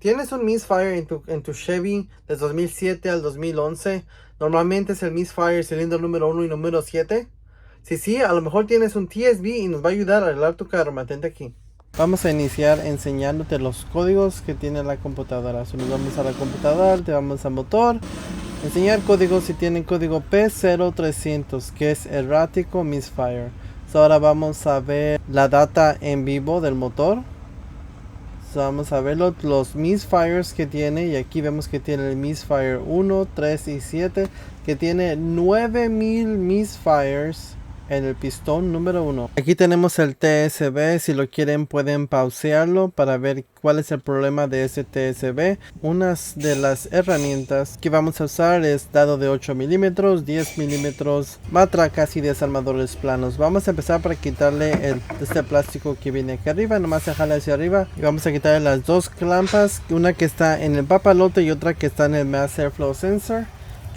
Tienes un misfire en tu Chevy de 2007 al 2011. Normalmente es el misfire cilindro número 1 y número 7. Si sí, a lo mejor tienes un TSB y nos va a ayudar a arreglar tu carro. Mantente aquí. Vamos a iniciar enseñándote los códigos que tiene la computadora. So, nos vamos a la computadora, te vamos a motor. Enseñar códigos si tienen código P0300, que es errático misfire. So, ahora vamos a ver la data en vivo del motor. Vamos a ver los misfires que tiene, y aquí vemos que tiene el misfire 1, 3 y 7, que tiene 9000 misfires en el pistón número 1. Aquí tenemos el TSB. Si lo quieren pueden pausearlo para ver cuál es el problema de ese TSB. Una de las herramientas que vamos a usar es dado de 8 milímetros, 10 milímetros, matracas y desarmadores planos. Vamos a empezar para quitarle este plástico que viene aquí arriba. Nomás se jala hacia arriba y vamos a quitarle las dos clampas, una que está en el papalote y otra que está en el Mass Airflow Sensor.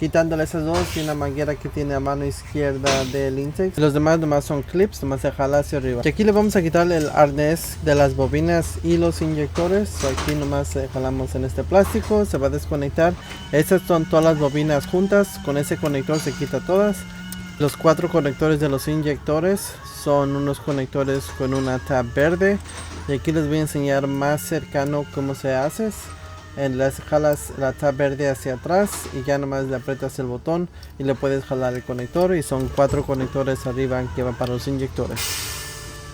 Quitándole esas dos y una manguera que tiene a mano izquierda del intake. Los demás nomás son clips, nomás se jala hacia arriba. Y aquí le vamos a quitar el arnés de las bobinas y los inyectores. Aquí nomás jalamos en este plástico, se va a desconectar. Estas son todas las bobinas juntas, con ese conector se quita todas. Los 4 conectores de los inyectores son unos conectores con una tab verde. Y aquí les voy a enseñar más cercano cómo se hace. Les jalas la tab verde hacia atrás y ya nomás le aprietas el botón y le puedes jalar el conector, y son 4 conectores arriba que van para los inyectores.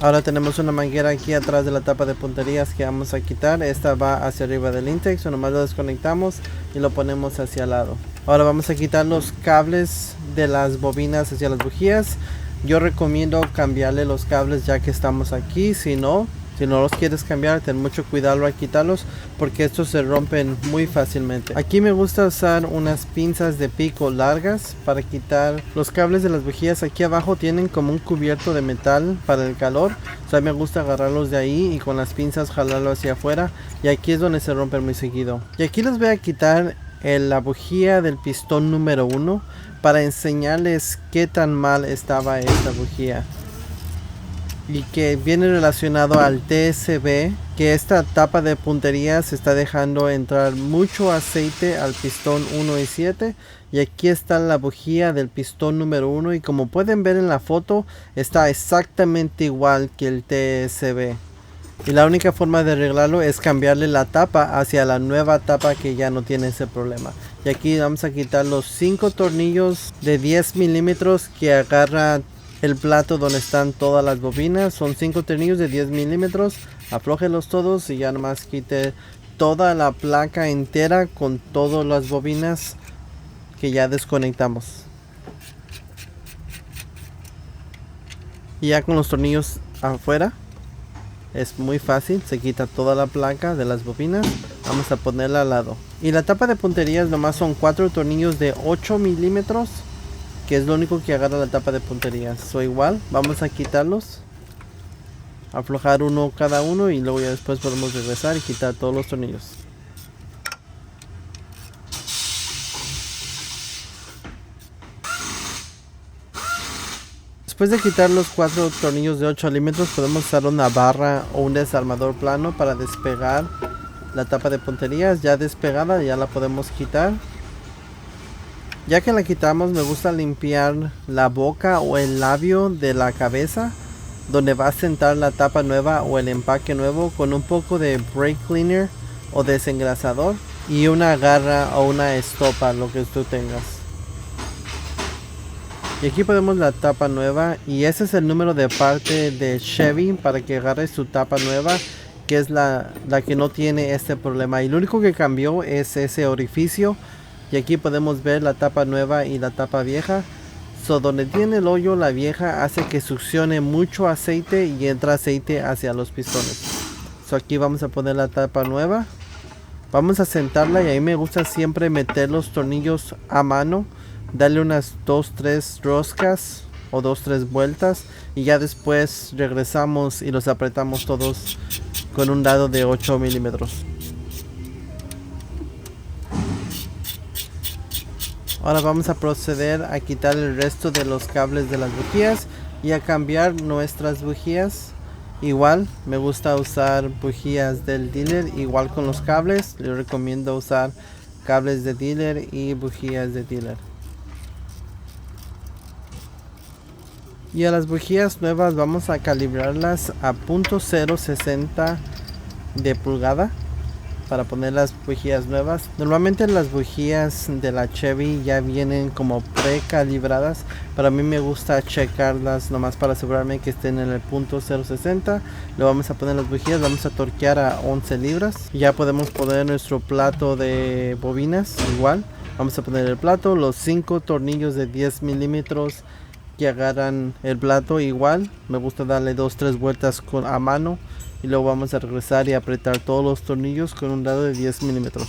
Ahora tenemos una manguera aquí atrás de la tapa de punterías que vamos a quitar. Esta va hacia arriba del intake, so nomás lo desconectamos y lo ponemos hacia el lado. Ahora vamos a quitar los cables de las bobinas hacia las bujías. Yo recomiendo cambiarle los cables ya que estamos aquí. Si no los quieres cambiar, ten mucho cuidado al quitarlos porque estos se rompen muy fácilmente. Aquí me gusta usar unas pinzas de pico largas para quitar los cables de las bujías. Aquí abajo tienen como un cubierto de metal para el calor. O sea, me gusta agarrarlos de ahí y con las pinzas jalarlo hacia afuera. Y aquí es donde se rompen muy seguido. Y aquí les voy a quitar la bujía del pistón número 1 para enseñarles qué tan mal estaba esta bujía. Y que viene relacionado al TSB, que esta tapa de puntería se está dejando entrar mucho aceite al pistón 1 y 7. Y aquí está la bujía del pistón número 1 y como pueden ver en la foto está exactamente igual que el TSB. Y la única forma de arreglarlo es cambiarle la tapa hacia la nueva tapa que ya no tiene ese problema. Y aquí vamos a quitar los 5 tornillos de 10 milímetros que agarra el plato donde están todas las bobinas. Son 5 tornillos de 10 milímetros. Aflójelos todos y ya nomás quite toda la placa entera con todas las bobinas que ya desconectamos. Y ya con los tornillos afuera es muy fácil, se quita toda la placa de las bobinas. Vamos a ponerla al lado. Y la tapa de punterías nomás son 4 tornillos de 8 milímetros, que es lo único que agarra la tapa de punterías. Igual, vamos a quitarlos, aflojar uno cada uno y luego ya después podemos regresar y quitar todos los tornillos. Después de quitar los 4 tornillos de 8 milímetros podemos usar una barra o un desarmador plano para despegar la tapa de punterías. Ya despegada ya la podemos quitar. Ya que la quitamos, me gusta limpiar la boca o el labio de la cabeza donde va a sentar la tapa nueva o el empaque nuevo con un poco de brake cleaner o desengrasador y una garra o una estopa, lo que tú tengas. Y aquí ponemos la tapa nueva y ese es el número de parte de Chevy para que agarre su tapa nueva, que es la que no tiene este problema. Y lo único que cambió es ese orificio. Y aquí podemos ver la tapa nueva y la tapa vieja. Donde tiene el hoyo, la vieja hace que succione mucho aceite y entra aceite hacia los pistones. Aquí vamos a poner la tapa nueva. Vamos a sentarla y ahí me gusta siempre meter los tornillos a mano. Darle unas 2-3 roscas o 2-3 vueltas. Y ya después regresamos y los apretamos todos con un dado de 8 milímetros. Ahora vamos a proceder a quitar el resto de los cables de las bujías y a cambiar nuestras bujías. Igual me gusta usar bujías del dealer, igual con los cables. Les recomiendo usar cables de dealer y bujías de dealer. Y a las bujías nuevas vamos a calibrarlas a .060 de pulgada para poner las bujías nuevas. Normalmente las bujías de la Chevy ya vienen como precalibradas, pero a mí me gusta checarlas nomás para asegurarme que estén en el .060. Le vamos a poner las bujías, vamos a torquear a 11 libras. Ya podemos poner nuestro plato de bobinas igual. Vamos a poner el plato, los 5 tornillos de 10 milímetros que agarran el plato igual. Me gusta darle 2-3 vueltas a mano y luego vamos a regresar y apretar todos los tornillos con un lado de 10 milímetros.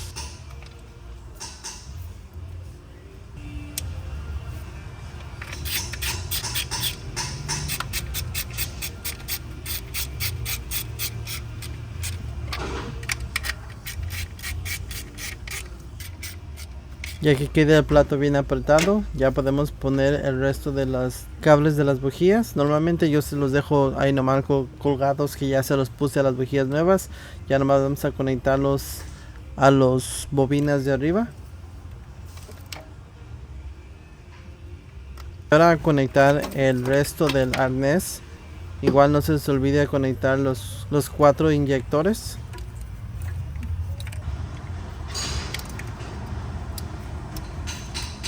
Ya que quede el plato bien apretado, ya podemos poner el resto de los cables de las bujías. Normalmente yo se los dejo ahí nomás colgados, que ya se los puse a las bujías nuevas. Ya nomás vamos a conectarlos a los bobinas de arriba. Para conectar el resto del arnés, igual no se les olvide conectar los 4 inyectores.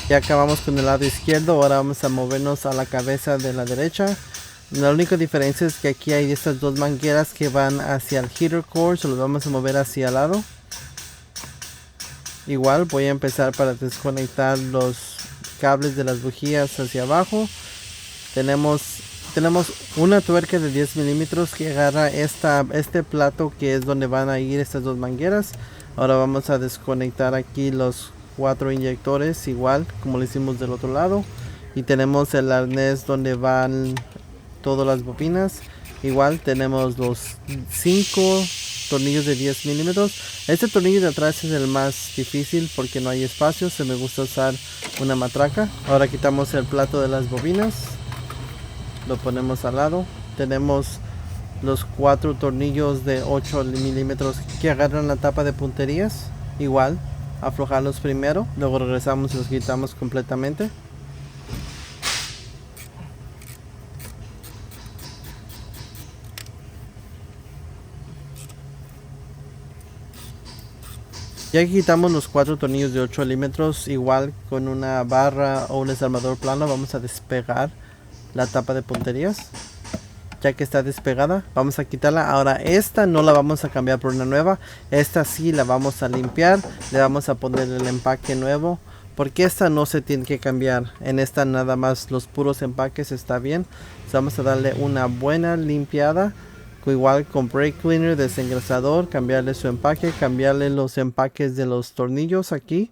Ya acabamos con el lado izquierdo, ahora vamos a movernos a la cabeza de la derecha. La única diferencia es que aquí hay estas dos mangueras que van hacia el heater core, se los vamos a mover hacia el lado. Igual voy a empezar para desconectar los cables de las bujías hacia abajo. Tenemos una tuerca de 10 milímetros que agarra este plato, que es donde van a ir estas dos mangueras. Ahora vamos a desconectar aquí los 4 inyectores, igual como lo hicimos del otro lado. Y tenemos el arnés donde van todas las bobinas. Igual tenemos los 5 tornillos de 10 milímetros. Este tornillo de atrás es el más difícil porque no hay espacio, se me gusta usar una matraca. Ahora quitamos el plato de las bobinas, lo ponemos al lado. Tenemos los 4 tornillos de 8 milímetros que agarran la tapa de punterías. Igual aflojarlos primero, luego regresamos y los quitamos completamente. Ya que quitamos los 4 tornillos de 8 milímetros, igual con una barra o un desarmador plano vamos a despegar la tapa de punterías. Ya que está despegada, vamos a quitarla. Ahora esta no la vamos a cambiar por una nueva, esta sí la vamos a limpiar, le vamos a poner el empaque nuevo, porque esta no se tiene que cambiar. En esta nada más los puros empaques está bien. Entonces vamos a darle una buena limpiada, igual con brake cleaner, desengrasador, cambiarle su empaque, cambiarle los empaques de los tornillos aquí.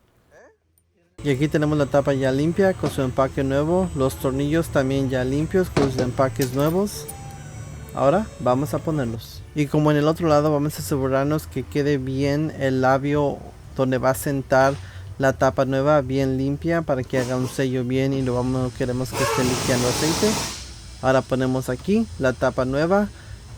Y aquí tenemos la tapa ya limpia con su empaque nuevo, los tornillos también ya limpios con sus empaques nuevos. Ahora vamos a ponerlos. Y como en el otro lado, vamos a asegurarnos que quede bien el labio donde va a sentar la tapa nueva, bien limpia, para que haga un sello bien y queremos que esté liqueando aceite. Ahora ponemos aquí la tapa nueva.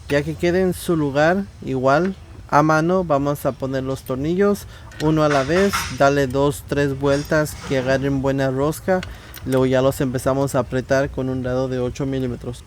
Ya que quede en su lugar, igual a mano vamos a poner los tornillos uno a la vez, darle 2-3 vueltas que agarren buena rosca. Luego ya los empezamos a apretar con un lado de 8 milímetros.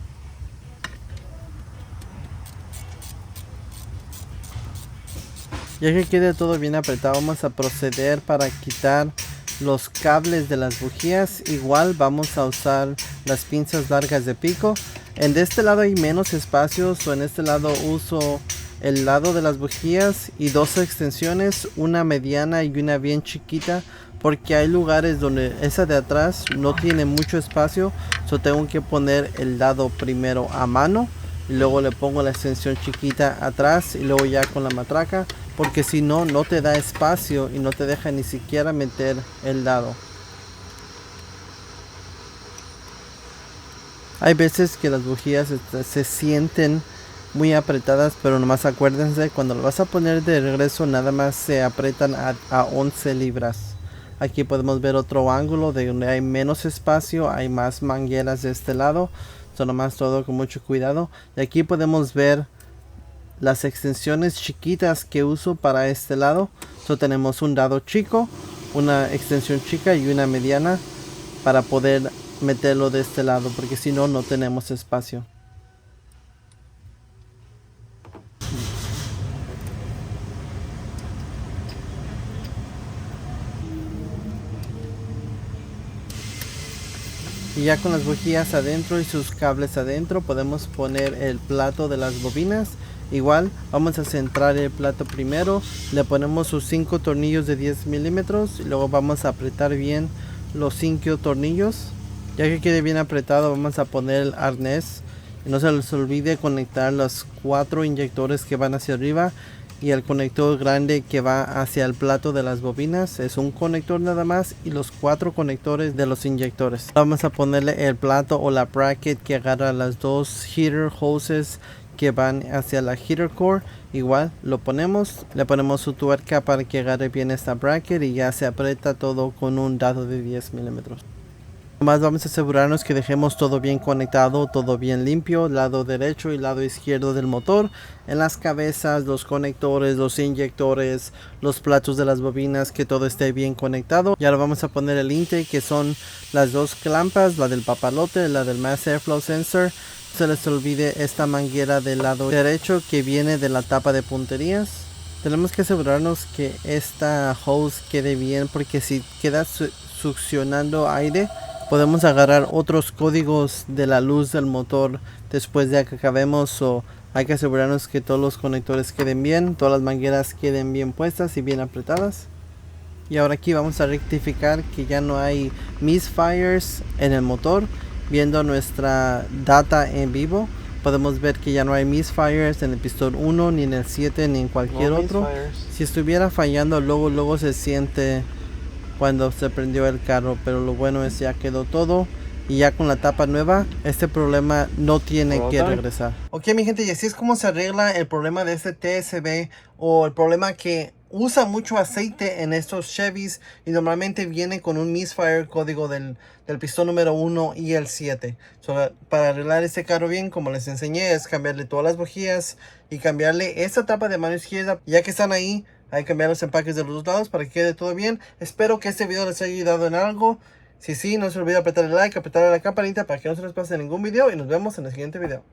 Ya que quede todo bien apretado, vamos a proceder para quitar los cables de las bujías. Igual vamos a usar las pinzas largas de pico. En este lado hay menos espacios, o en este lado uso el lado de las bujías y 2 extensiones, una mediana y una bien chiquita, porque hay lugares donde esa de atrás no tiene mucho espacio, tengo que poner el lado primero a mano y luego le pongo la extensión chiquita atrás y luego ya con la matraca, porque si no, no te da espacio y no te deja ni siquiera meter el lado. Hay veces que las bujías se sienten muy apretadas, pero nomás acuérdense, cuando lo vas a poner de regreso nada más se apretan a 11 libras. Aquí podemos ver otro ángulo de donde hay menos espacio, hay más mangueras de este lado. Nomás todo con mucho cuidado. Y aquí podemos ver las extensiones chiquitas que uso para este lado. Tenemos un dado chico, una extensión chica y una mediana para poder meterlo de este lado, porque si no, no tenemos espacio. Y ya con las bujías adentro y sus cables adentro, podemos poner el plato de las bobinas. Igual vamos a centrar el plato primero, le ponemos sus 5 tornillos de 10 milímetros y luego vamos a apretar bien los 5 tornillos. Ya que quede bien apretado, vamos a poner el arnés y no se les olvide conectar los 4 inyectores que van hacia arriba y el conector grande que va hacia el plato de las bobinas. Es un conector nada más y los 4 conectores de los inyectores. Vamos a ponerle el plato o la bracket que agarra las dos heater hoses que van hacia la heater core. Igual lo ponemos, le ponemos su tuerca para que agarre bien esta bracket y ya se aprieta todo con un dado de 10 milímetros. Nomás vamos a asegurarnos que dejemos todo bien conectado, todo bien limpio, lado derecho y lado izquierdo del motor, en las cabezas, los conectores, los inyectores, los platos de las bobinas, que todo esté bien conectado. Y ahora vamos a poner el intake, que son las dos clampas, la del papalote, la del mass airflow sensor. No se les olvide esta manguera del lado derecho que viene de la tapa de punterías. Tenemos que asegurarnos que esta hose quede bien, porque si queda succionando aire, podemos agarrar otros códigos de la luz del motor después de que acabemos. Hay que asegurarnos que todos los conectores queden bien, todas las mangueras queden bien puestas y bien apretadas. Y ahora aquí vamos a rectificar que ya no hay misfires en el motor. Viendo nuestra data en vivo, podemos ver que ya no hay misfires en el pistón 1, ni en el 7, ni en cualquier otro. Si estuviera fallando, luego se siente cuando se prendió el carro, pero lo bueno es ya quedó todo y ya con la tapa nueva este problema no tiene que regresar. Ok, mi gente, y así es como se arregla el problema de este TSB, o el problema que usa mucho aceite en estos Chevys y normalmente viene con un misfire código del pistón número 1 y el 7. Para arreglar este carro bien, como les enseñé, es cambiarle todas las bujías y cambiarle esta tapa de mano izquierda. Ya que están ahí, hay que cambiar los empaques de los dos lados para que quede todo bien. Espero que este video les haya ayudado en algo. Si sí, no se olvide apretar el like, apretar la campanita para que no se les pase ningún video. Y nos vemos en el siguiente video.